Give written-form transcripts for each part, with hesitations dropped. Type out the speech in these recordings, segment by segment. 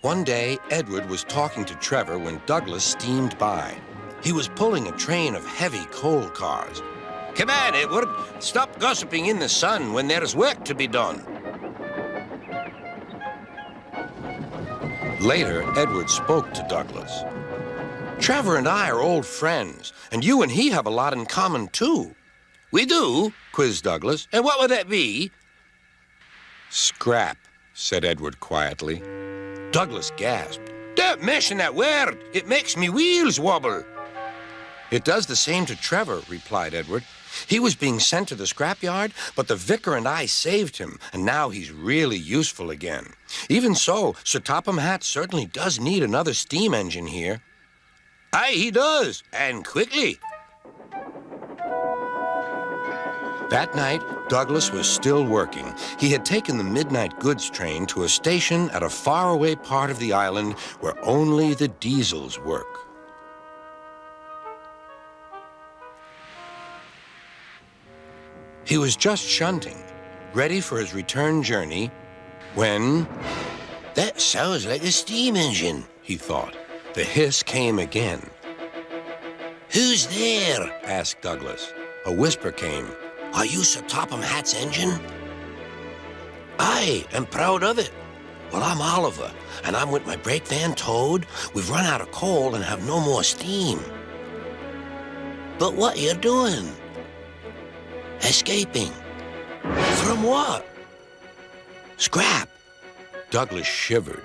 One day, Edward was talking to Trevor when Douglas steamed by. He was pulling a train of heavy coal cars. "Come on, Edward. Stop gossiping in the sun when there's work to be done." Later, Edward spoke to Douglas. "Trevor and I are old friends, and you and he have a lot in common, too." "We do?" quizzed Douglas. "And what would that be?" "Scrap," said Edward quietly. Douglas gasped. "Don't mention that word. It makes me wheels wobble." "It does the same to Trevor," replied Edward. "He was being sent to the scrapyard, but the vicar and I saved him, and now he's really useful again. Even so, Sir Topham Hatt certainly does need another steam engine here." "Aye, he does, and quickly." That night, Douglas was still working. He had taken the midnight goods train to a station at a faraway part of the island where only the diesels work. He was just shunting, ready for his return journey, when... "That sounds like a steam engine," he thought. The hiss came again. "Who's there?" asked Douglas. A whisper came. "Are you Sir Topham Hatt's engine?" "Aye, and proud of it." "Well, I'm Oliver, and I'm with my brake van towed. We've run out of coal and have no more steam." "But what are you doing?" "Escaping." "From what?" "Scrap." Douglas shivered.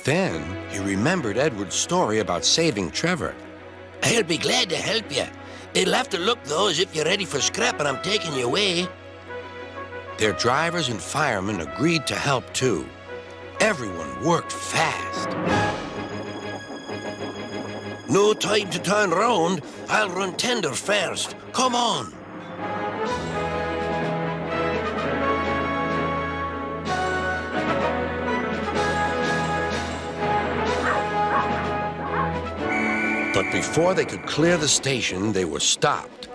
Then he remembered Edward's story about saving Trevor. "I'll be glad to help you. It'll have to look, though, as if you're ready for scrap and I'm taking you away." Their drivers and firemen agreed to help, too. Everyone worked fast. "No time to turn round. I'll run tender first. Come on." But before they could clear the station, they were stopped.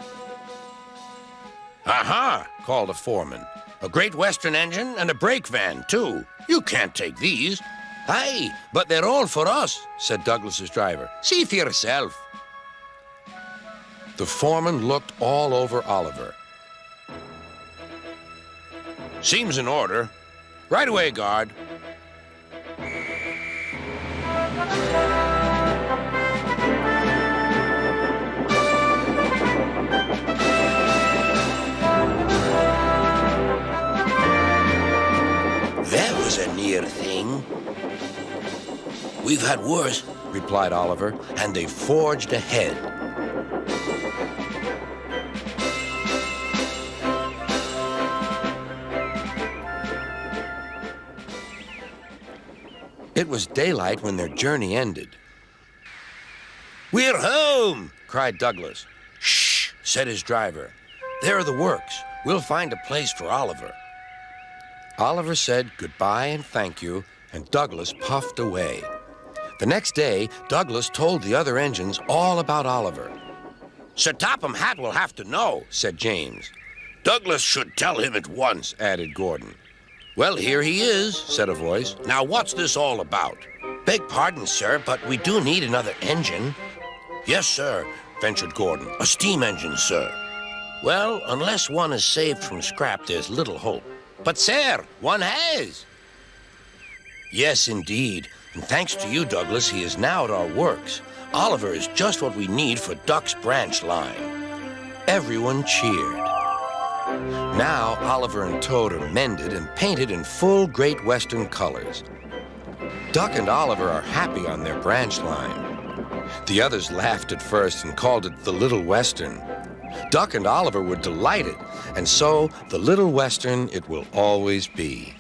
"Aha!" called a foreman. "A Great Western engine and a brake van, too. You can't take these." "Aye, but they're all for us," said Douglas's driver. "See for yourself." The foreman looked all over Oliver. "Seems in order. Right away, guard." "That was a near thing." "We've had worse," replied Oliver, and they forged ahead. It was daylight when their journey ended. "We're home!" cried Douglas. "Shh!" said his driver. "There are the works. We'll find a place for Oliver." Oliver said goodbye and thank you, and Douglas puffed away. The next day, Douglas told the other engines all about Oliver. "Sir Topham Hatt will have to know," said James. "Douglas should tell him at once," added Gordon. "Well, here he is," said a voice. "Now, what's this all about?" "Beg pardon, sir, but we do need another engine." "Yes, sir," ventured Gordon. "A steam engine, sir." "Well, unless one is saved from scrap, there's little hope." "But, sir, one has." "Yes, indeed. And thanks to you, Douglas, he is now at our works. Oliver is just what we need for Duck's branch line." Everyone cheered. Now Oliver and Toad are mended and painted in full Great Western colors. Duck and Oliver are happy on their branch line. The others laughed at first and called it the Little Western. Duck and Oliver were delighted, and so the Little Western it will always be.